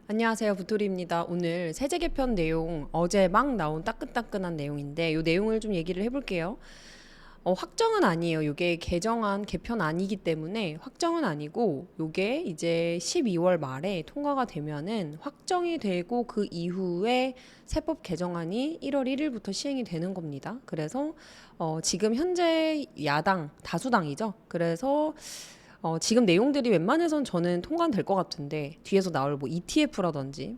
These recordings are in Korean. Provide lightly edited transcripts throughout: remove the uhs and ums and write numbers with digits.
안녕하세요, 부토리입니다. 오늘 세제 개편 내용 어제 막 나온 따끈따끈한 내용인데 이 내용을 좀 얘기를 해볼게요. 확정은 아니에요. 이게 개정안 개편 아니기 때문에 확정은 아니고 이게 이제 12월 말에 통과가 되면은 확정이 되고 그 이후에 세법 개정안이 1월 1일부터 시행이 되는 겁니다. 그래서 지금 현재 야당 다수당이죠. 그래서 지금 내용들이 웬만해선 저는 통과될 것 같은데 뒤에서 나올 뭐 ETF라든지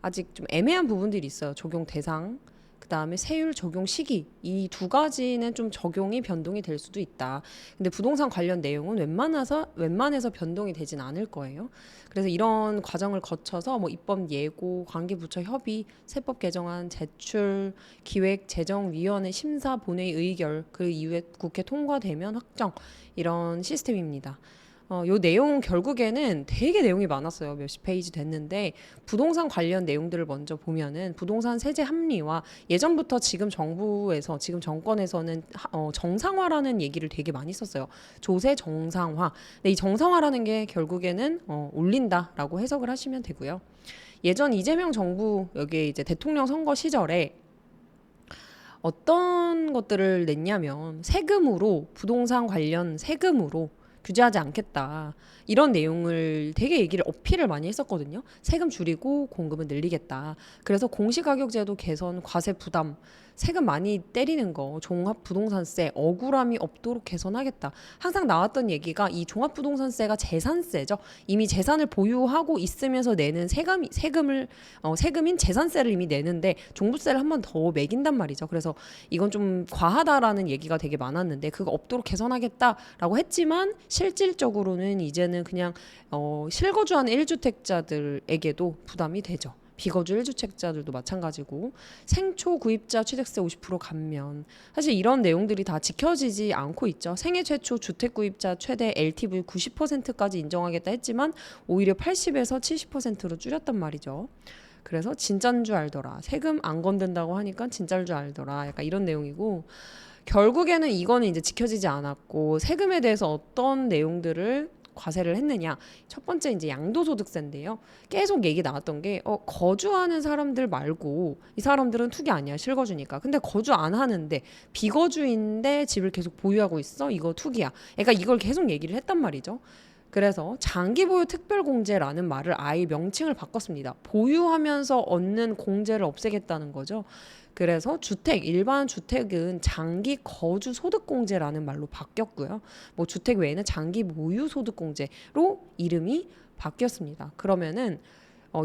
아직 좀 애매한 부분들이 있어요. 적용 대상, 그다음에 세율 적용 시기 이 두 가지는 좀 적용이 변동이 될 수도 있다. 근데 부동산 관련 내용은 웬만해서 변동이 되진 않을 거예요. 그래서 이런 과정을 거쳐서 뭐 입법 예고, 관계부처 협의, 세법 개정안 제출, 기획재정위원회 심사, 본회의 의결, 그 이후에 국회 통과되면 확정 이런 시스템입니다. 요 내용 결국에는 되게 내용이 많았어요. 몇십 페이지 됐는데 부동산 관련 내용들을 먼저 보면은 부동산 세제 합리화 예전부터 지금 정부에서 지금 정권에서는 정상화라는 얘기를 되게 많이 썼어요. 조세 정상화. 근데 이 정상화라는 게 결국에는 올린다라고 해석을 하시면 되고요. 예전 이재명 정부 여기 이제 대통령 선거 시절에 어떤 것들을 냈냐면 세금으로 부동산 관련 세금으로 규제하지 않겠다. 이런 내용을 되게 얘기를 어필을 많이 했었거든요. 세금 줄이고 공급은 늘리겠다. 그래서 공시가격제도 개선, 과세 부담, 세금 많이 때리는 거, 종합부동산세, 억울함이 없도록 개선하겠다. 항상 나왔던 얘기가 이 종합부동산세가 재산세죠. 이미 재산을 보유하고 있으면서 내는 세금인 재산세를 이미 내는데 종부세를 한 번 더 매긴단 말이죠. 그래서 이건 좀 과하다라는 얘기가 되게 많았는데 그거 없도록 개선하겠다라고 했지만 실질적으로는 이제는 그냥 실거주하는 1주택자들에게도 부담이 되죠. 비거주 1주택자들도 마찬가지고 생초 구입자 취득세 50% 감면 사실 이런 내용들이 다 지켜지지 않고 있죠. 생애 최초 주택 구입자 최대 LTV 90%까지 인정하겠다 했지만 오히려 80에서 70%로 줄였단 말이죠. 그래서 진짜인 줄 알더라. 세금 안 건든다고 하니까 진짜인 줄 알더라. 약간 이런 내용이고 결국에는 이거는 이제 지켜지지 않았고 세금에 대해서 어떤 내용들을 과세를 했느냐. 첫 번째 이제 양도소득세인데요. 계속 얘기 나왔던 게 거주하는 사람들 말고 이 사람들은 투기 아니야. 실거주니까. 근데 거주 안 하는데 비거주인데 집을 계속 보유하고 있어. 이거 투기야. 그러니까 이걸 계속 얘기를 했단 말이죠. 그래서 장기보유 특별공제라는 말을 아예 명칭을 바꿨습니다. 보유하면서 얻는 공제를 없애겠다는 거죠. 그래서 일반 주택은 장기 거주 소득 공제라는 말로 바뀌었고요. 뭐 주택 외에는 장기 보유 소득 공제로 이름이 바뀌었습니다. 그러면은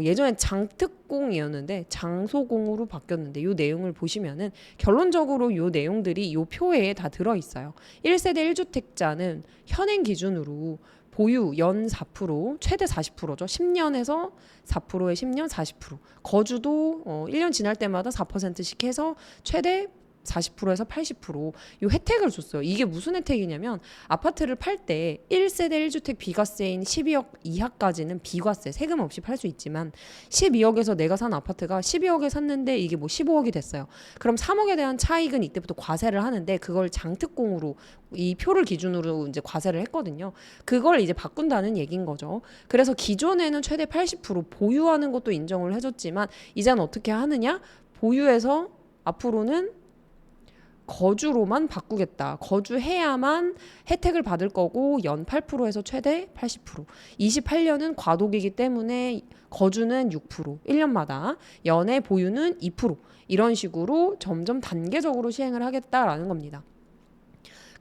예전엔 장특공이었는데 장소공으로 바뀌었는데 이 내용을 보시면은 결론적으로 이 내용들이 이 표에 다 들어 있어요. 1세대 1주택자는 현행 기준으로 보유 연 4% 최대 40%죠. 10년에서 4%에 10년 40%. 거주도 1년 지날 때마다 4%씩 해서 최대 40%에서 80%요 혜택을 줬어요. 이게 무슨 혜택이냐면 아파트를 팔 때 1세대 1주택 비과세인 12억 이하까지는 비과세 세금 없이 팔 수 있지만 12억에서 내가 산 아파트가 12억에 샀는데 이게 뭐 15억이 됐어요. 그럼 3억에 대한 차익은 이때부터 과세를 하는데 그걸 장특공으로 이 표를 기준으로 이제 과세를 했거든요. 그걸 이제 바꾼다는 얘기인 거죠. 그래서 기존에는 최대 80% 보유하는 것도 인정을 해줬지만 이제는 어떻게 하느냐? 보유해서 앞으로는 거주로만 바꾸겠다. 거주해야만 혜택을 받을 거고 연 8%에서 최대 80%. 28년은 과도기이기 때문에 거주는 6%, 1년마다 연애 보유는 2%. 이런 식으로 점점 단계적으로 시행을 하겠다라는 겁니다.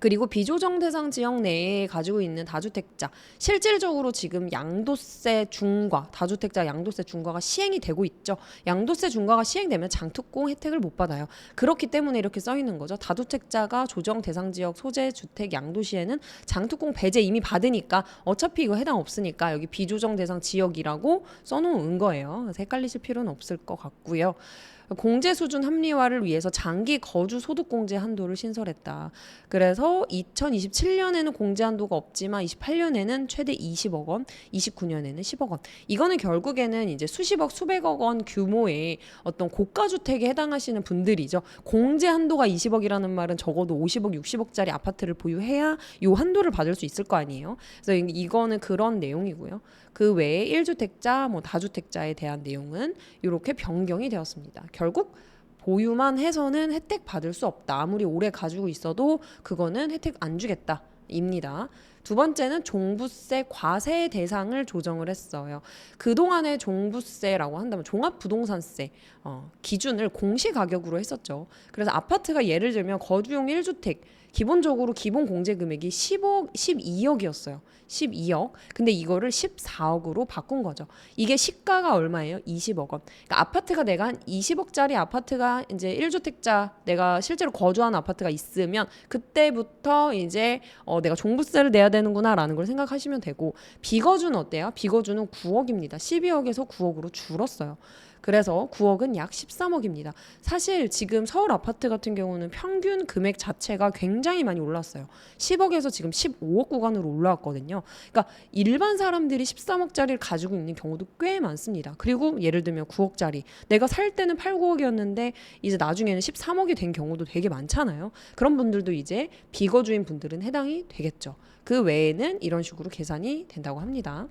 그리고 비조정 대상 지역 내에 가지고 있는 다주택자 실질적으로 지금 양도세 중과 다주택자 양도세 중과가 시행이 되고 있죠. 양도세 중과가 시행되면 장특공 혜택을 못 받아요. 그렇기 때문에 이렇게 써 있는 거죠. 다주택자가 조정 대상 지역 소재 주택 양도 시에는 장특공 배제 이미 받으니까 어차피 이거 해당 없으니까 여기 비조정 대상 지역이라고 써놓은 거예요. 그래서 헷갈리실 필요는 없을 것 같고요. 공제 수준 합리화를 위해서 장기 거주 소득 공제 한도를 신설했다. 그래서 2027년에는 공제 한도가 없지만 28년에는 최대 20억 원, 29년에는 10억 원. 이거는 결국에는 이제 수십억, 수백억 원 규모의 어떤 고가 주택에 해당하시는 분들이죠. 공제 한도가 20억이라는 말은 적어도 50억, 60억짜리 아파트를 보유해야 요 한도를 받을 수 있을 거 아니에요. 그래서 이거는 그런 내용이고요. 그 외에 1주택자, 뭐 다주택자에 대한 내용은 이렇게 변경이 되었습니다. 결국 보유만 해서는 혜택 받을 수 없다. 아무리 오래 가지고 있어도 그거는 혜택 안 주겠다. 입니다. 두 번째는 종부세 과세 대상을 조정을 했어요. 그동안의 종부세라고 한다면 종합부동산세 기준을 공시가격으로 했었죠. 그래서 아파트가 예를 들면 거주용 1주택 기본적으로 기본 공제 금액이 10억, 12억이었어요. 12억. 근데 이거를 14억으로 바꾼 거죠. 이게 시가가 얼마예요? 20억 원. 그러니까 아파트가 내가 한 20억짜리 아파트가 이제 1주택자 내가 실제로 거주하는 아파트가 있으면 그때부터 이제 내가 종부세를 내야 되는구나라는 걸 생각하시면 되고 비거주는 어때요? 비거주는 9억입니다. 12억에서 9억으로 줄었어요. 그래서 9억은 약 13억입니다. 사실 지금 서울 아파트 같은 경우는 평균 금액 자체가 굉장히 많이 올랐어요. 10억에서 지금 15억 구간으로 올라왔거든요. 그러니까 일반 사람들이 13억짜리를 가지고 있는 경우도 꽤 많습니다. 그리고 예를 들면 9억짜리 내가 살 때는 8, 9억이었는데 이제 나중에는 13억이 된 경우도 되게 많잖아요. 그런 분들도 이제 비거주인 분들은 해당이 되겠죠. 그 외에는 이런 식으로 계산이 된다고 합니다.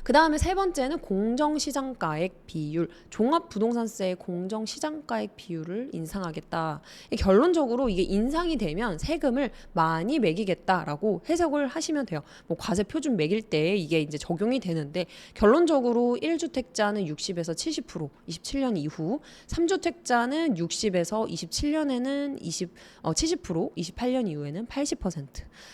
그 다음에 세 번째는 공정시장가액 비율, 종합부동산세의 공정시장가액 비율을 인상하겠다. 결론적으로 이게 인상이 되면 세금을 많이 매기겠다라고 해석을 하시면 돼요. 뭐 과세 표준 매길 때 이게 이제 적용이 되는데 결론적으로 1주택자는 60에서 70%, 27년 이후, 3주택자는 60에서 27년에는 70%, 28년 이후에는 80%.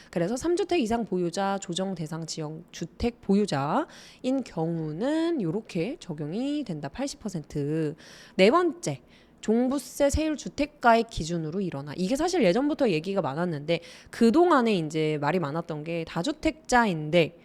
그래서 3주택 이상 보유자, 조정 대상 지역 주택 보유자 인 경우는 이렇게 적용이 된다. 80%. 네 번째. 종부세 세율 주택가액 기준으로 일어나. 이게 사실 예전부터 얘기가 많았는데 그동안에 이제 말이 많았던 게 다주택자인데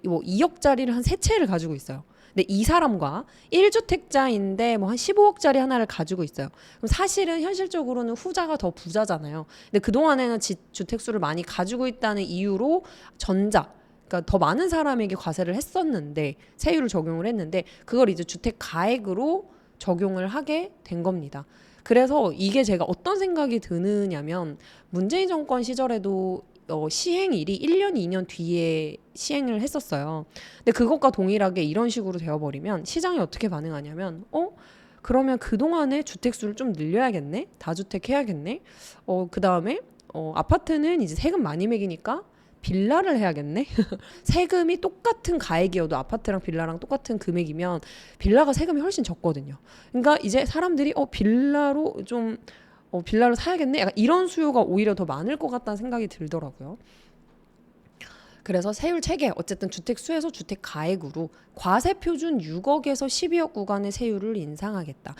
뭐 2억짜리를 한 세 채를 가지고 있어요. 근데 이 사람과 1주택자인데 뭐 한 15억짜리 하나를 가지고 있어요. 그럼 사실은 현실적으로는 후자가 더 부자잖아요. 근데 그동안에는 주택수를 많이 가지고 있다는 이유로 전자 그러니까 더 많은 사람에게 과세를 했었는데 세율을 적용을 했는데 그걸 이제 주택 가액으로 적용을 하게 된 겁니다. 그래서 이게 제가 어떤 생각이 드느냐면 문재인 정권 시절에도 시행일이 1년, 2년 뒤에 시행을 했었어요. 근데 그것과 동일하게 이런 식으로 되어버리면 시장이 어떻게 반응하냐면 그러면 그동안에 주택수를 좀 늘려야겠네? 다주택 해야겠네? 그 다음에 아파트는 이제 세금 많이 매기니까 빌라를 해야겠네? 세금이 똑같은 가액이어도 아파트랑 빌라랑 똑같은 금액이면 빌라가 세금이 훨씬 적거든요. 그러니까 이제 사람들이 빌라로 좀 빌라를 사야겠네? 약간 이런 수요가 오히려 더 많을 것 같다는 생각이 들더라고요. 그래서 세율 체계 어쨌든 주택 수에서 주택 가액으로 과세 표준 6억에서 12억 구간의 세율을 인상하겠다.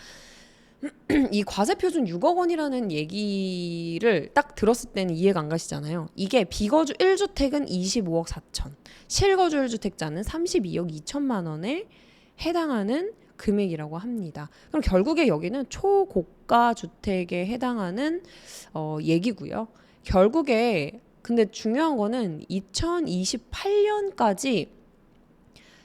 이 과세 표준 6억 원이라는 얘기를 딱 들었을 때는 이해가 안 가시잖아요. 이게 비거주 1주택은 25억 4천, 실거주 1주택자는 32억 2천만 원에 해당하는 금액이라고 합니다. 그럼 결국에 여기는 초고가 주택에 해당하는 얘기고요. 결국에 근데 중요한 거는 2028년까지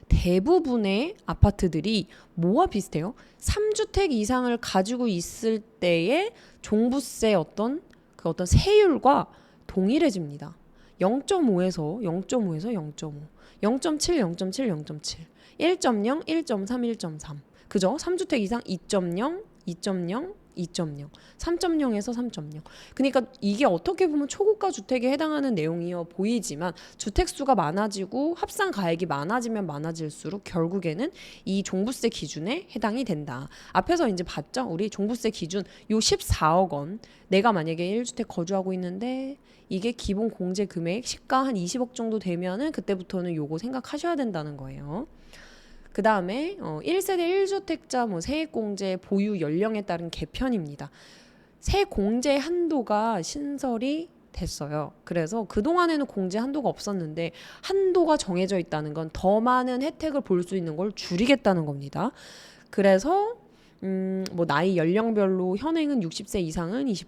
대부분의 아파트들이 뭐와 비슷해요? 3주택 이상을 가지고 있을 때의 종부세 어떤 세율과 동일해집니다. 0.5에서 0.5에서 0.5, 0.7, 0.7, 0.7, 1.0, 1.3, 1.3. 그죠? 3주택 이상 2.0, 2.0, 2.0, 3.0에서 3.0. 그러니까 이게 어떻게 보면 초고가 주택에 해당하는 내용이어 보이지만 주택수가 많아지고 합산 가액이 많아지면 많아질수록 결국에는 이 종부세 기준에 해당이 된다. 앞에서 이제 봤죠? 우리 종부세 기준 요 14억 원. 내가 만약에 1주택 거주하고 있는데 이게 기본 공제 금액 시가 한 20억 정도 되면은 그때부터는 요거 생각하셔야 된다는 거예요. 그 다음에 1세대 1주택자 세액공제 보유 연령에 따른 개편입니다. 세액공제 한도가 신설이 됐어요. 그래서 그동안에는 공제 한도가 없었는데 한도가 정해져 있다는 건 더 많은 혜택을 볼 수 있는 걸 줄이겠다는 겁니다. 그래서 뭐 나이 연령별로 현행은 60세 이상은 20%,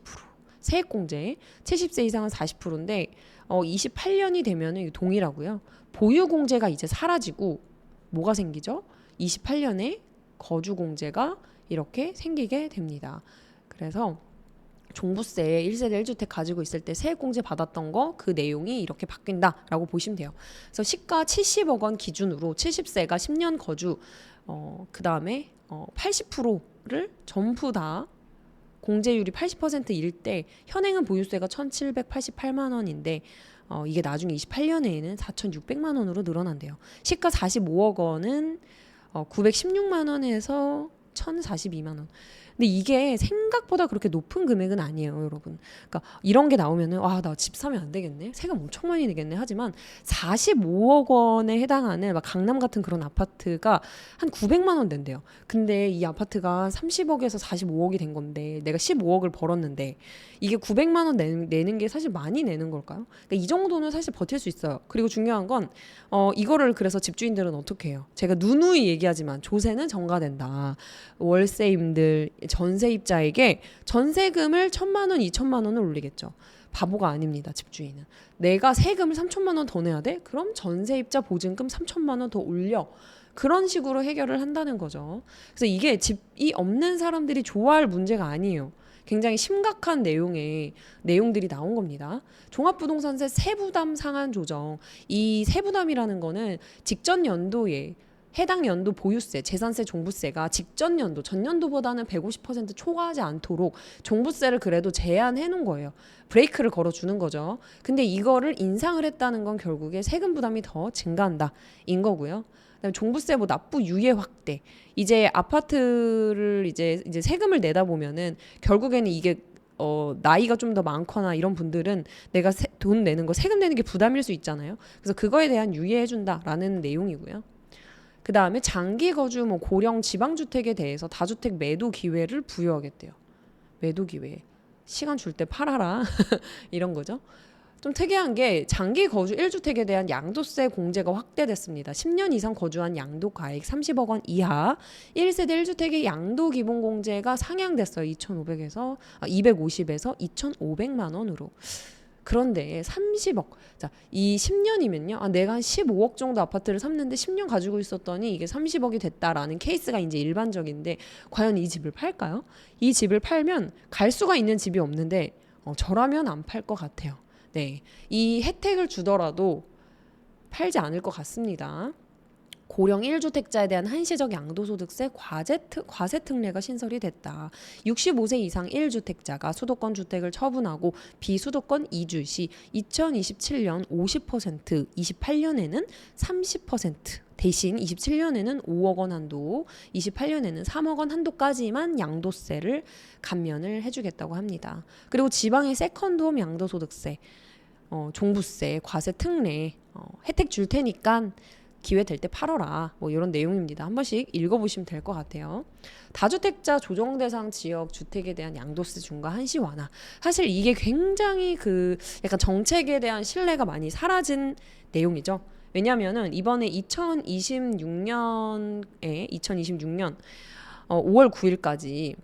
세액공제, 70세 이상은 40%인데 28년이 되면은 동일하고요. 보유공제가 이제 사라지고 뭐가 생기죠? 28년에 거주공제가 이렇게 생기게 됩니다. 그래서 종부세 1세대 1주택 가지고 있을 때 세액공제 받았던 거 그 내용이 이렇게 바뀐다라고 보시면 돼요. 그래서 시가 70억 원 기준으로 70세가 10년 거주 그 다음에 80%를 전부 다 공제율이 80%일 때 현행은 보유세가 1,788만 원인데 이게 나중에 28년에는 4,600만 원으로 늘어난대요. 시가 45억 원은 916만 원에서 1,042만 원. 근데 이게 생각보다 그렇게 높은 금액은 아니에요, 여러분. 그러니까 이런 게 나오면은 나 집 사면 안 되겠네. 세금 엄청 많이 내겠네. 하지만 45억 원에 해당하는 막 강남 같은 그런 아파트가 한 900만 원 된대요. 근데 이 아파트가 30억에서 45억이 된 건데 내가 15억을 벌었는데 이게 900만 원 내는 게 사실 많이 내는 걸까요? 그러니까 이 정도는 사실 버틸 수 있어요. 그리고 중요한 건 이거를 그래서 집주인들은 어떻게 해요? 제가 누누이 얘기하지만 조세는 전가된다. 월세임들, 전세입자에게 전세금을 1,000만 원, 2,000만 원을 올리겠죠. 바보가 아닙니다. 집주인은. 내가 세금을 3천만 원 더 내야 돼? 그럼 전세입자 보증금 3천만 원 더 올려. 그런 식으로 해결을 한다는 거죠. 그래서 이게 집이 없는 사람들이 좋아할 문제가 아니에요. 굉장히 심각한 내용들이 나온 겁니다. 종합부동산세 세부담 상한 조정. 이 세부담이라는 거는 직전 연도에 해당 연도 보유세, 재산세, 종부세가 직전 연도, 전년도보다는 150% 초과하지 않도록 종부세를 그래도 제한해 놓은 거예요. 브레이크를 걸어주는 거죠. 근데 이거를 인상을 했다는 건 결국에 세금 부담이 더 증가한다 인 거고요. 그다음에 종부세 뭐 납부 유예 확대. 이제 아파트를 이제 세금을 내다 보면은 결국에는 이게 나이가 좀 더 많거나 이런 분들은 내가 돈 내는 거 세금 내는 게 부담일 수 있잖아요. 그래서 그거에 대한 유예해 준다라는 내용이고요. 그 다음에 장기 거주 고령 지방주택에 대해서 다주택 매도 기회를 부여하겠대요. 매도 기회. 시간 줄 때 팔아라. 이런 거죠. 좀 특이한 게 장기 거주 1주택에 대한 양도세 공제가 확대됐습니다. 10년 이상 거주한 양도 가액 30억 원 이하 1세대 1주택의 양도 기본 공제가 상향됐어요. 250에서 2,500만 원으로. 그런데 30억. 자, 이 10년이면요. 내가 한 15억 정도 아파트를 샀는데 10년 가지고 있었더니 이게 30억이 됐다라는 케이스가 이제 일반적인데 과연 이 집을 팔까요? 이 집을 팔면 갈 수가 있는 집이 없는데 저라면 안 팔 것 같아요. 네. 이 혜택을 주더라도 팔지 않을 것 같습니다. 고령 1주택자에 대한 한시적 양도소득세 과세 특례가 신설이 됐다. 65세 이상 1주택자가 수도권 주택을 처분하고 비수도권 이주 시 2027년 50%, 28년에는 30%, 대신 27년에는 5억 원 한도, 28년에는 3억 원 한도까지만 양도세를 감면을 해주겠다고 합니다. 그리고 지방의 세컨드홈 양도소득세, 종부세, 과세 특례 혜택 줄 테니까 기회 될 때 팔어라. 뭐 이런 내용입니다. 한 번씩 읽어보시면 될 것 같아요. 다주택자 조정 대상 지역 주택에 대한 양도세 중과 한시 완화. 사실 이게 굉장히 약간 정책에 대한 신뢰가 많이 사라진 내용이죠. 왜냐하면은 이번에 2026년 5월 9일까지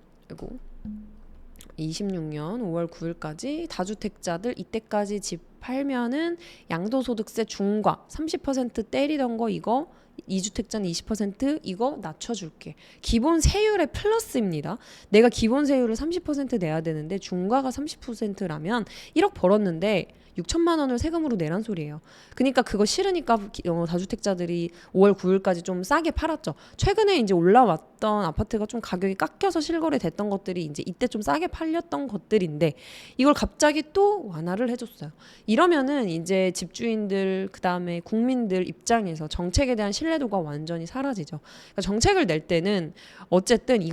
26년 5월 9일까지 다주택자들 이때까지 집 팔면은 양도소득세 중과 30% 때리던 거 이거 2주택자는 20% 이거 낮춰줄게. 기본 세율의 플러스입니다. 내가 기본 세율을 30% 내야 되는데 중과가 30%라면 1억 벌었는데 6천만 원을 세금으로 내란 소리예요. 그러니까 그거 싫으니까 다주택자들이 5월 9일까지 좀 싸게 팔았죠. 최근에 이제 올라왔던 아파트가 좀 가격이 깎여서 실거래 됐던 것들이 이제 이때 좀 싸게 팔렸던 것들인데 이걸 갑자기 또 완화를 해줬어요. 이러면은 이제 집주인들 그다음에 국민들 입장에서 정책에 대한 신뢰도가 완전히 사라지죠. 그러니까 정책을 낼 때는 어쨌든 이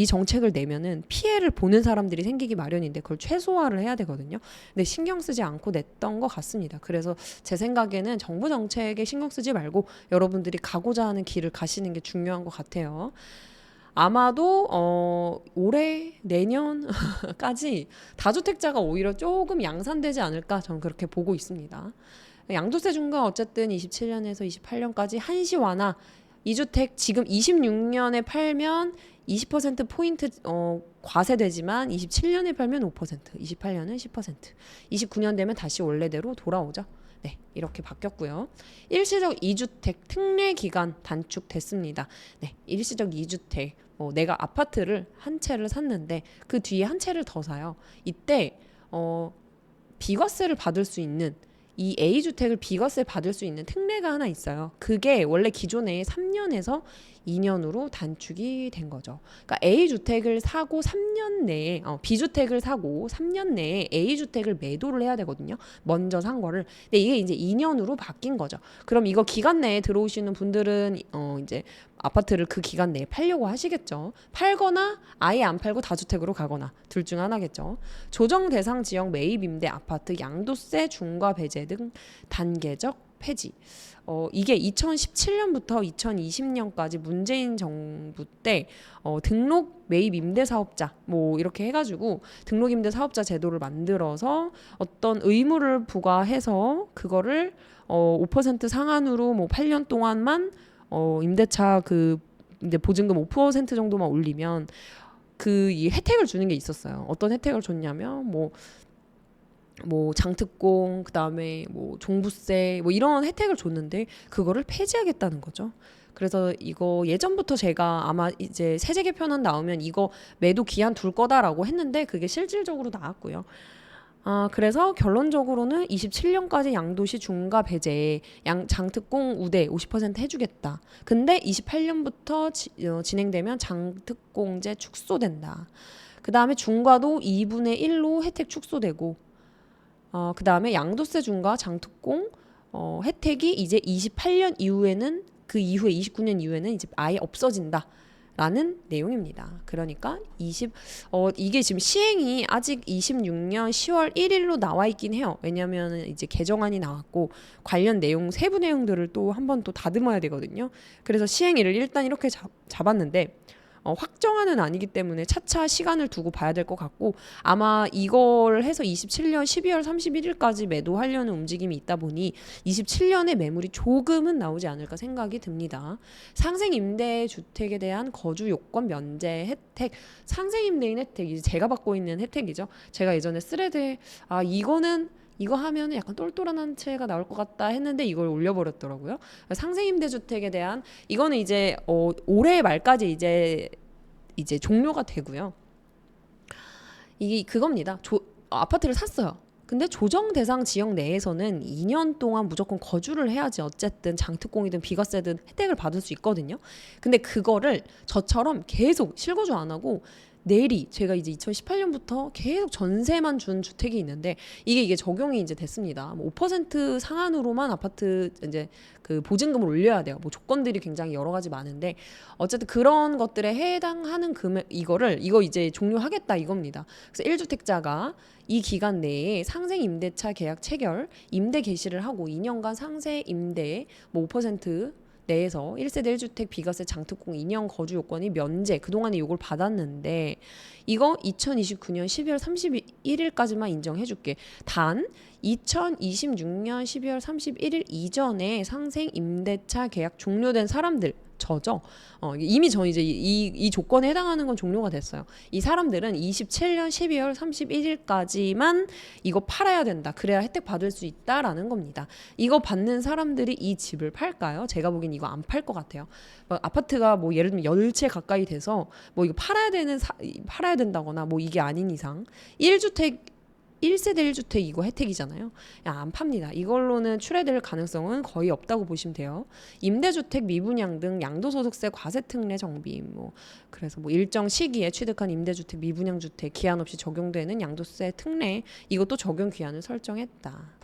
정책을 내면은 피해를 보는 사람들이 생기기 마련인데 그걸 최소화를 해야 되거든요. 근데 신경 쓰지 않고 냈던 것 같습니다. 그래서 제 생각에는 정부 정책에 신경 쓰지 말고 여러분들이 가고자 하는 길을 가시는 게 중요한 것 같아요. 아마도 올해 내년까지 다주택자가 오히려 조금 양산되지 않을까 저는 그렇게 보고 있습니다. 양도세 중과 어쨌든 27년에서 28년까지 한시 완화 2주택 지금 26년에 팔면 20% 포인트 과세되지만 27년에 팔면 5%, 28년은 10%, 29년 되면 다시 원래대로 돌아오죠. 네, 이렇게 바뀌었고요. 일시적 2주택 특례 기간 단축됐습니다. 네, 일시적 2주택 내가 아파트를 한 채를 샀는데 그 뒤에 한 채를 더 사요. 이때 비과세를 받을 수 있는 이 A주택을 비과세 받을 수 있는 특례가 하나 있어요. 그게 원래 기존에 3년에서 2년으로 단축이 된 거죠. 그러니까 A주택을 사고 3년 내에 B주택을 사고 3년 내에 A주택을 매도를 해야 되거든요. 먼저 산 거를. 근데 이게 이제 2년으로 바뀐 거죠. 그럼 이거 기간 내에 들어오시는 분들은 이제 아파트를 그 기간 내에 팔려고 하시겠죠. 팔거나 아예 안 팔고 다주택으로 가거나 둘 중 하나겠죠. 조정 대상 지역 매입 임대 아파트 양도세 중과 배제 등 단계적 폐지. 이게 2017년부터 2020년까지 문재인 정부 때 등록 매입 임대 사업자 뭐 이렇게 해가지고 등록 임대 사업자 제도를 만들어서 어떤 의무를 부과해서 그거를 5% 상한으로 뭐 8년 동안만 임대차 그 이제 보증금 5% 정도만 올리면 그 이 혜택을 주는 게 있었어요. 어떤 혜택을 줬냐면 뭐 장특공 그다음에 뭐 종부세 뭐 이런 혜택을 줬는데 그거를 폐지하겠다는 거죠. 그래서 이거 예전부터 제가 아마 이제 세제 개편안 나오면 이거 매도 기한 둘 거다라고 했는데 그게 실질적으로 나왔고요. 그래서 결론적으로는 27년까지 양도시 중과 배제 장특공 우대 50% 해주겠다. 근데 28년부터 진행되면 장특공제 축소된다. 그 다음에 중과도 2분의 1로 혜택 축소되고 그 다음에 양도세 중과 장특공 혜택이 이제 28년 이후에는 그 이후에 29년 이후에는 이제 아예 없어진다. 라는 내용입니다. 그러니까 이게 지금 시행이 아직 26년 10월 1일로 나와 있긴 해요. 왜냐하면 이제 개정안이 나왔고 관련 내용 세부 내용들을 또 한 번 또 다듬어야 되거든요. 그래서 시행일을 일단 이렇게 잡았는데 확정안은 아니기 때문에 차차 시간을 두고 봐야 될 것 같고 아마 이걸 해서 27년 12월 31일까지 매도하려는 움직임이 있다 보니 27년에 매물이 조금은 나오지 않을까 생각이 듭니다. 상생임대주택에 대한 거주 요건 면제 혜택, 상생임대인 혜택 이제 제가 받고 있는 혜택이죠. 제가 예전에 스레드에 이거 하면 약간 똘똘한 한 채가 나올 것 같다 했는데 이걸 올려버렸더라고요. 상생임대주택에 대한 이거는 이제 올해 말까지 이제 종료가 되고요. 이게 그겁니다. 아파트를 샀어요. 근데 조정 대상 지역 내에서는 2년 동안 무조건 거주를 해야지 어쨌든 장특공이든 비과세든 혜택을 받을 수 있거든요. 근데 그거를 저처럼 계속 실거주 안 하고 제가 이제 2018년부터 계속 전세만 준 주택이 있는데 이게 적용이 이제 됐습니다. 뭐 5% 상한으로만 아파트 이제 그 보증금을 올려야 돼요. 뭐 조건들이 굉장히 여러 가지 많은데 어쨌든 그런 것들에 해당하는 금액 이거 이제 종료하겠다 이겁니다. 그래서 1주택자가 이 기간 내에 상생 임대차 계약 체결, 임대 개시를 하고 2년간 상세 임대 뭐 5% 내에서 1세대 1주택 비과세 장특공 2년 거주 요건이 면제 그동안에 요걸 받았는데 이거 2029년 12월 31일까지만 인정해줄게. 단 2026년 12월 31일 이전에 상생 임대차 계약 종료된 사람들 저죠. 이미 저 이제 이 조건에 해당하는 건 종료가 됐어요. 이 사람들은 27년 12월 31일까지만 이거 팔아야 된다. 그래야 혜택 받을 수 있다라는 겁니다. 이거 받는 사람들이 이 집을 팔까요? 제가 보기엔 이거 안 팔 것 같아요. 아파트가 뭐 예를 들면 10채 가까이 돼서 뭐 이거 팔아야 된다거나 뭐 이게 아닌 이상 1세대 1주택 이거 혜택이잖아요. 안 팝니다. 이걸로는 출애될 가능성은 거의 없다고 보시면 돼요. 임대주택 미분양 등 양도소득세 과세특례 정비 그래서 일정 시기에 취득한 임대주택 미분양 주택 기한 없이 적용되는 양도세 특례 이것도 적용 기한을 설정했다.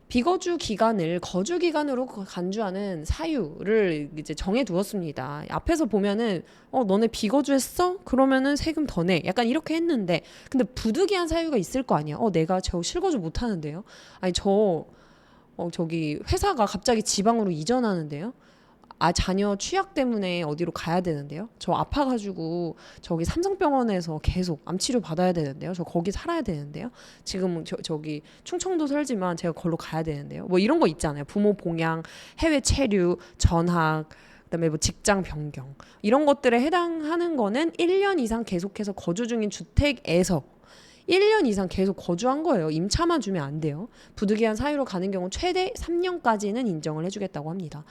비거주 기간을 거주 기간으로 간주하는 사유를 이제 정해 두었습니다. 앞에서 보면은 너네 비거주했어? 그러면은 세금 더 내. 약간 이렇게 했는데 근데 부득이한 사유가 있을 거 아니야. 내가 저 실거주 못 하는데요. 아니 저기 회사가 갑자기 지방으로 이전하는데요. 자녀 취약 때문에 어디로 가야 되는데요. 저 아파가지고 저기 삼성병원에서 계속 암치료 받아야 되는데요. 저 거기 살아야 되는데요. 지금 저기 충청도 살지만 제가 걸로 가야 되는데요. 뭐 이런 거 있잖아요. 부모 봉양, 해외 체류, 전학, 그다음에 뭐 직장 변경 이런 것들에 해당하는 거는 1년 이상 계속해서 거주 중인 주택에서 1년 이상 계속 거주한 거예요. 임차만 주면 안 돼요. 부득이한 사유로 가는 경우 최대 3년까지는 인정을 해주겠다고 합니다.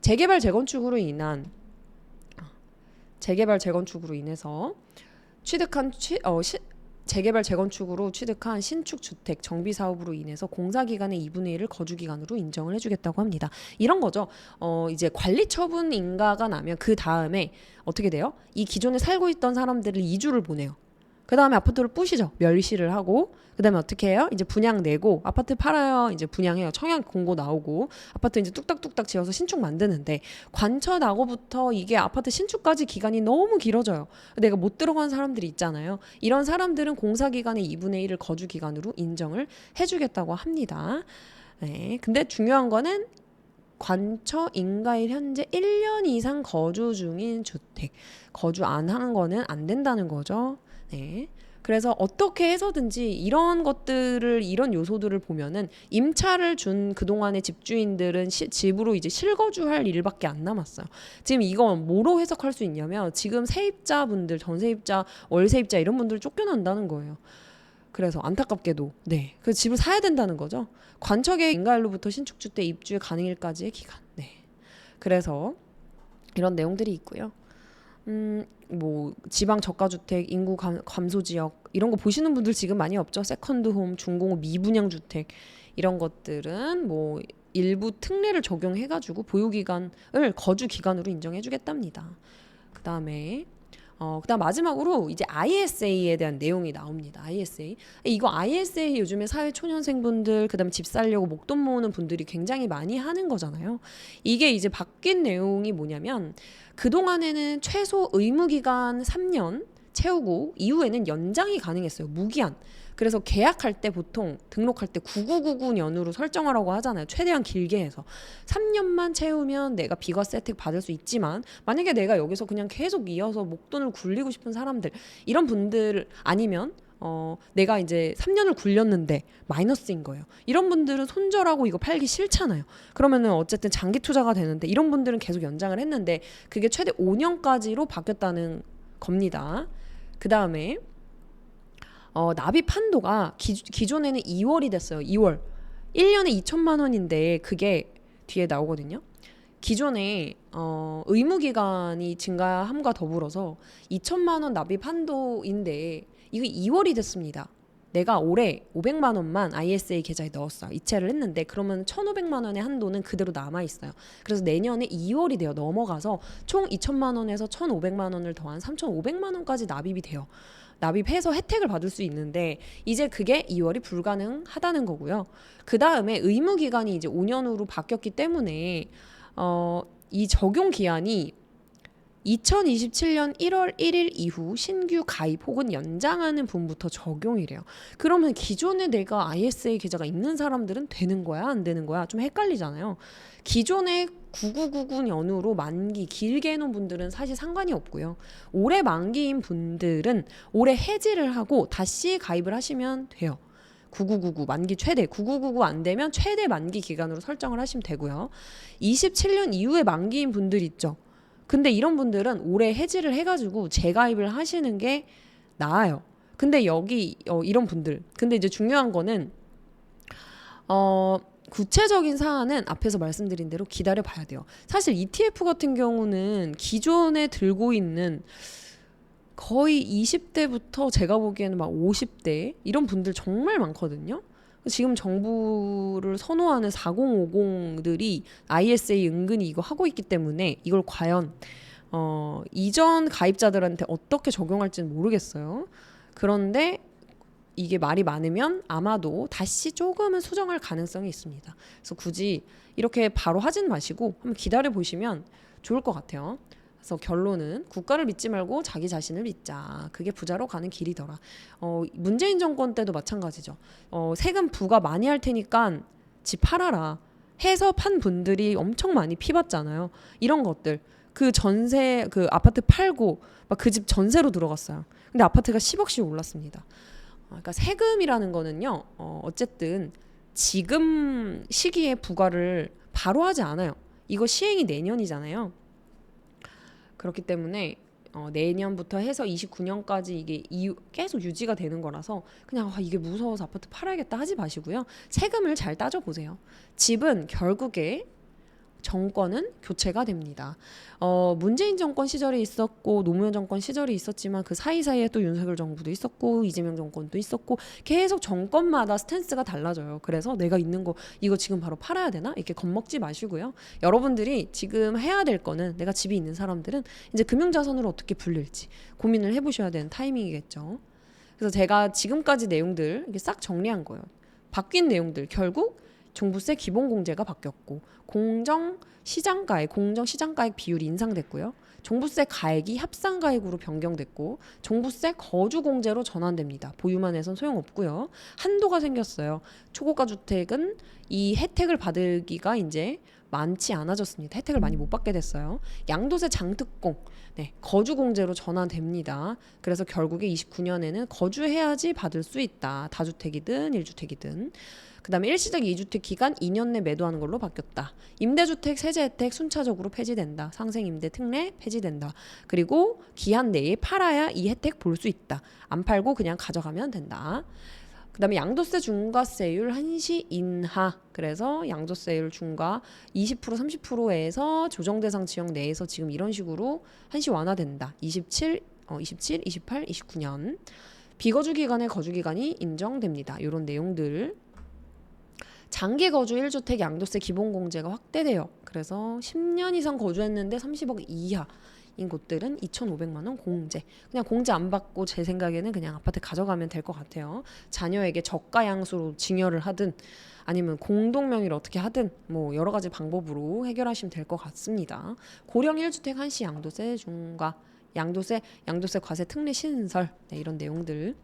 재개발 재건축으로 인해서 재개발 재건축으로 취득한 신축 주택 정비 사업으로 인해서 공사 기간의 2분의 1을 거주 기간으로 인정을 해주겠다고 합니다. 이런 거죠. 이제 관리 처분 인가가 나면 그 다음에 어떻게 돼요? 이 기존에 살고 있던 사람들을 이주를 보내요. 그 다음에 아파트를 부시죠. 멸시를 하고 그 다음에 어떻게 해요? 이제 분양 내고 아파트 팔아요. 이제 분양해요. 청약 공고 나오고 아파트 이제 뚝딱뚝딱 지어서 신축 만드는데 관처 나고부터 이게 아파트 신축까지 기간이 너무 길어져요. 내가 못 들어간 사람들이 있잖아요. 이런 사람들은 공사 기간의 2분의 1을 거주 기간으로 인정을 해주겠다고 합니다. 네, 근데 중요한 거는 관처 인가일 현재 1년 이상 거주 중인 주택 거주 안 한 거는 안 된다는 거죠. 네. 그래서 어떻게 해서든지 이런 것들을 이런 요소들을 보면은 임차를 준 그동안의 집주인들은 집으로 이제 실거주할 일밖에 안 남았어요. 지금 이건 뭐로 해석할 수 있냐면 지금 세입자분들 전세입자 월세입자 이런 분들 쫓겨난다는 거예요. 그래서 안타깝게도 네. 그 집을 사야 된다는 거죠. 관척의 인가일로부터 신축주택 입주 가능일까지의 기간. 네. 그래서 이런 내용들이 있고요. 뭐 지방 저가주택, 인구 감소 지역 이런 거 보시는 분들 지금 많이 없죠. 세컨드홈, 중공업 미분양 주택 이런 것들은 뭐 일부 특례를 적용해가지고 보유기간을 거주 기간으로 인정해주겠답니다. 그다음 마지막으로 이제 ISA에 대한 내용이 나옵니다. ISA. 이거 ISA 요즘에 사회 초년생분들 그다음 집 살려고 목돈 모으는 분들이 굉장히 많이 하는 거잖아요. 이게 이제 바뀐 내용이 뭐냐면 그동안에는 최소 의무 기간 3년 채우고 이후에는 연장이 가능했어요. 무기한. 그래서 계약할 때 보통 등록할 때 9999년으로 설정하라고 하잖아요. 최대한 길게 해서 3년만 채우면 내가 비과세 혜택 받을 수 있지만 만약에 내가 여기서 그냥 계속 이어서 목돈을 굴리고 싶은 사람들 이런 분들 아니면 내가 이제 3년을 굴렸는데 마이너스인 거예요. 이런 분들은 손절하고 이거 팔기 싫잖아요. 그러면은 어쨌든 장기 투자가 되는데 이런 분들은 계속 연장을 했는데 그게 최대 5년까지로 바뀌었다는 겁니다. 그 다음에 납입 한도가 기존에는 2월이 됐어요. 2월. 1년에 2천만 원인데 그게 뒤에 나오거든요. 기존에 의무 기간이 증가함과 더불어서 2천만 원 납입 한도인데 이거 2월이 됐습니다. 내가 올해 500만 원만 ISA 계좌에 넣었어요. 이체를 했는데 그러면 1,500만 원의 한도는 그대로 남아 있어요. 그래서 내년에 2월이 돼요. 넘어가서 총 2천만 원에서 1,500만 원을 더한 3,500만 원까지 납입이 돼요. 납입해서 혜택을 받을 수 있는데 이제 그게 2월이 불가능하다는 거고요. 그 다음에 의무 기간이 이제 5년으로 바뀌었기 때문에 이 적용 기한이 2027년 1월 1일 이후 신규 가입 혹은 연장하는 분부터 적용이래요. 그러면 기존에 내가 ISA 계좌가 있는 사람들은 되는 거야? 안 되는 거야? 좀 헷갈리잖아요. 기존에 9999년으로 만기 길게 해놓은 분들은 사실 상관이 없고요. 올해 만기인 분들은 올해 해지를 하고 다시 가입을 하시면 돼요. 9999 만기 최대 9999 안 되면 최대 만기 기간으로 설정을 하시면 되고요. 27년 이후에 만기인 분들 있죠. 근데 이런 분들은 올해 해지를 해가지고 재가입을 하시는 게 나아요. 근데 여기 이런 분들 근데 이제 중요한 거는 구체적인 사안은 앞에서 말씀드린 대로 기다려 봐야 돼요. 사실 ETF 같은 경우는 기존에 들고 있는 거의 20대부터 제가 보기에는 막 50대 이런 분들 정말 많거든요. 지금 정부를 선호하는 4050들이 ISA 은근히 이거 하고 있기 때문에 이걸 과연 이전 가입자들한테 어떻게 적용할지는 모르겠어요. 그런데 이게 말이 많으면 아마도 다시 조금은 수정할 가능성이 있습니다. 그래서 굳이 이렇게 바로 하진 마시고 한번 기다려 보시면 좋을 것 같아요. 그래서 결론은 국가를 믿지 말고 자기 자신을 믿자. 그게 부자로 가는 길이더라. 문재인 정권 때도 마찬가지죠. 세금 부과 많이 할 테니까 집 팔아라. 해서 판 분들이 엄청 많이 피봤잖아요. 이런 것들. 그 전세 그 아파트 팔고 막 그 집 전세로 들어갔어요. 근데 아파트가 10억씩 올랐습니다. 그러니까 세금이라는 거는요. 어쨌든 지금 시기에 부과를 바로 하지 않아요. 이거 시행이 내년이잖아요. 그렇기 때문에 내년부터 해서 29년까지 이게 계속 유지가 되는 거라서 그냥 이게 무서워서 아파트 팔아야겠다 하지 마시고요. 세금을 잘 따져보세요. 집은 결국에 정권은 교체가 됩니다. 문재인 정권 시절에 있었고 노무현 정권 시절에 있었지만 그 사이사이에 또 윤석열 정부도 있었고 이재명 정권도 있었고 계속 정권마다 스탠스가 달라져요. 그래서 내가 있는 거 이거 지금 바로 팔아야 되나? 이렇게 겁먹지 마시고요. 여러분들이 지금 해야 될 거는 내가 집이 있는 사람들은 이제 금융자산으로 어떻게 불릴지 고민을 해보셔야 되는 타이밍이겠죠. 그래서 제가 지금까지 내용들 이렇게 싹 정리한 거예요. 바뀐 내용들 결국 종부세 기본공제가 바뀌었고 공정시장가액 비율이 인상됐고요. 종부세 가액이 합산가액으로 변경됐고 종부세 거주공제로 전환됩니다. 보유만 해선 소용없고요. 한도가 생겼어요. 초고가 주택은 이 혜택을 받기가 이제 많지 않아졌습니다. 혜택을 많이 못 받게 됐어요. 양도세 장특공, 거주공제로 전환됩니다. 그래서 결국에 29년에는 거주해야지 받을 수 있다. 다주택이든 1주택이든. 그 다음에 일시적 2주택 기간 2년 내 매도하는 걸로 바뀌었다. 임대주택 세제 혜택 순차적으로 폐지된다. 상생임대 특례 폐지된다. 그리고 기한 내에 팔아야 이 혜택 볼 수 있다. 안 팔고 그냥 가져가면 된다. 그 다음에 양도세 중과세율 한시 인하. 그래서 양도세율 중과 20% 30%에서 조정대상 지역 내에서 지금 이런 식으로 한시 완화된다. 27, 28, 29년. 비거주 기간의 거주 기간이 인정됩니다. 이런 내용들. 장기 거주 1주택 양도세 기본공제가 확대돼요. 그래서 10년 이상 거주했는데 30억 이하인 곳들은 2,500만 원 공제. 그냥 공제 안 받고 제 생각에는 그냥 아파트 가져가면 될 것 같아요. 자녀에게 저가 양수로 증여를 하든 아니면 공동명의를 어떻게 하든 뭐 여러 가지 방법으로 해결하시면 될 것 같습니다. 고령 1주택 한시 양도세 중과 양도세 과세 특례 신설 이런 내용들.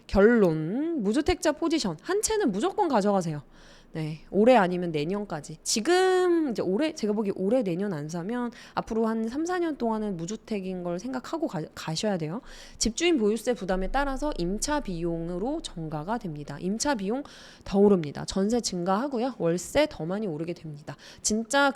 결론 무주택자 포지션 한 채는 무조건 가져가세요. 올해 아니면 내년까지. 지금 이제 제가 보기 올해 내년 안 사면 앞으로 한 3, 4년 동안은 무주택인 걸 생각하고 가셔야 돼요. 집주인 보유세 부담에 따라서 임차 비용으로 전가가 됩니다. 임차 비용 더 오릅니다. 전세 증가하고요. 월세 더 많이 오르게 됩니다. 진짜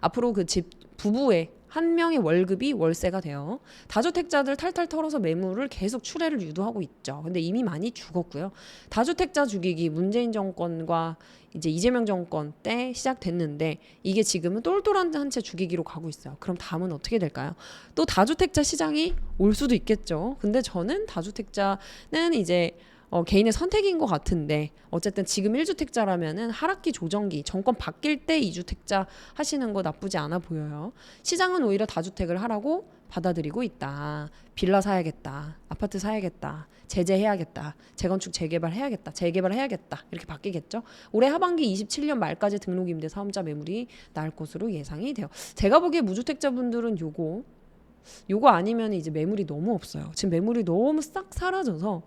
앞으로 집 부부의 한 명의 월급이 월세가 돼요. 다주택자들 탈탈 털어서 매물을 계속 출애를 유도하고 있죠. 근데 이미 많이 죽었고요. 다주택자 죽이기 문재인 정권과 이제 이재명 정권 때 시작됐는데 이게 지금은 똘똘한 한 채 죽이기로 가고 있어요. 그럼 다음은 어떻게 될까요? 또 다주택자 시장이 올 수도 있겠죠. 근데 저는 다주택자는 이제 개인의 선택인 것 같은데 어쨌든 지금 1주택자라면은 하락기 조정기 정권 바뀔 때 2주택자 하시는 거 나쁘지 않아 보여요. 시장은 오히려 다주택을 하라고 받아들이고 있다. 빌라 사야겠다. 아파트 사야겠다. 제재해야겠다. 재건축 재개발해야겠다. 재개발해야겠다. 이렇게 바뀌겠죠. 올해 하반기 27년 말까지 등록 임대 사업자 매물이 나올 것으로 예상이 돼요. 제가 보기에 무주택자분들은 요거 아니면 이제 매물이 너무 없어요. 지금 매물이 너무 싹 사라져서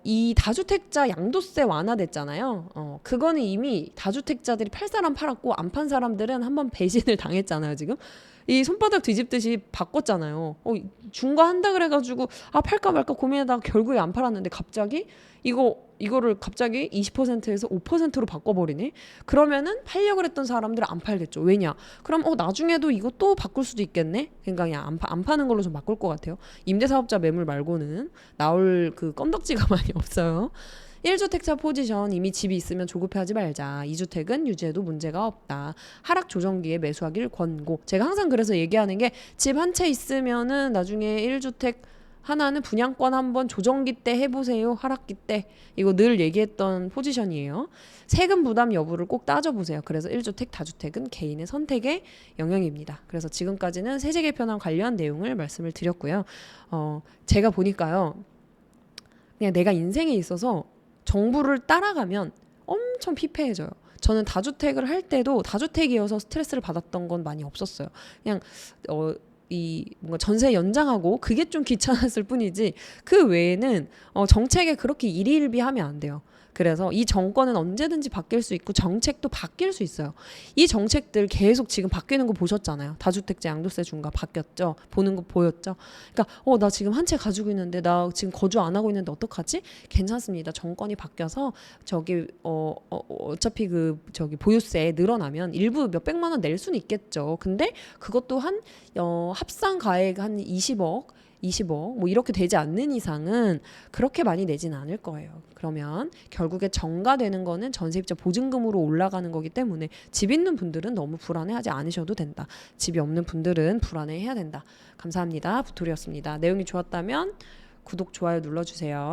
이 다주택자 양도세 완화됐잖아요. 그거는 이미 다주택자들이 팔 사람 팔았고 안 판 사람들은 한번 배신을 당했잖아요. 지금 이 손바닥 뒤집듯이 바꿨잖아요. 중과한다 그래가지고 팔까 말까 고민하다가 결국에 안 팔았는데 갑자기 이거를 갑자기 20%에서 5%로 바꿔버리네. 그러면은 팔려고 했던 사람들은 안 팔겠죠. 왜냐? 그럼 나중에도 이거 또 바꿀 수도 있겠네. 그러니까 그냥 안 파는 걸로 좀 바꿀 것 같아요. 임대사업자 매물 말고는 나올 건덕지가 많이 없어요. 1주택자 포지션 이미 집이 있으면 조급해하지 말자. 2주택은 유지해도 문제가 없다. 하락 조정기에 매수하길 권고. 제가 항상 그래서 얘기하는 게 집 한 채 있으면은 나중에 1주택 하나는 분양권 한번 조정기 때 해보세요. 하락기 때. 이거 늘 얘기했던 포지션이에요. 세금 부담 여부를 꼭 따져보세요. 그래서 1주택, 다주택은 개인의 선택의 영역입니다. 그래서 지금까지는 세제 개편안 관련 내용을 말씀을 드렸고요. 제가 보니까요. 그냥 내가 인생에 있어서 정부를 따라가면 엄청 피폐해져요. 저는 다주택을 할 때도 다주택이어서 스트레스를 받았던 건 많이 없었어요. 그냥 뭔가 전세 연장하고 그게 좀 귀찮았을 뿐이지 그 외에는 정책에 그렇게 일희일비하면 안 돼요. 그래서 이 정권은 언제든지 바뀔 수 있고 정책도 바뀔 수 있어요. 이 정책들 계속 지금 바뀌는 거 보셨잖아요. 다주택자 양도세 중과 바뀌었죠. 보는 거 보였죠. 그러니까 나 지금 한 채 가지고 있는데 나 지금 거주 안 하고 있는데 어떡하지? 괜찮습니다. 정권이 바뀌어서 저기 어차피 그 저기 보유세 늘어나면 일부 몇 백만 원 낼 수는 있겠죠. 근데 그것도 한 합산 가액 한 20억 뭐 이렇게 되지 않는 이상은 그렇게 많이 내진 않을 거예요. 그러면 결국에 전가되는 거는 전세입자 보증금으로 올라가는 거기 때문에 집 있는 분들은 너무 불안해하지 않으셔도 된다. 집이 없는 분들은 불안해해야 된다. 감사합니다. 부토리였습니다. 내용이 좋았다면 구독, 좋아요 눌러주세요.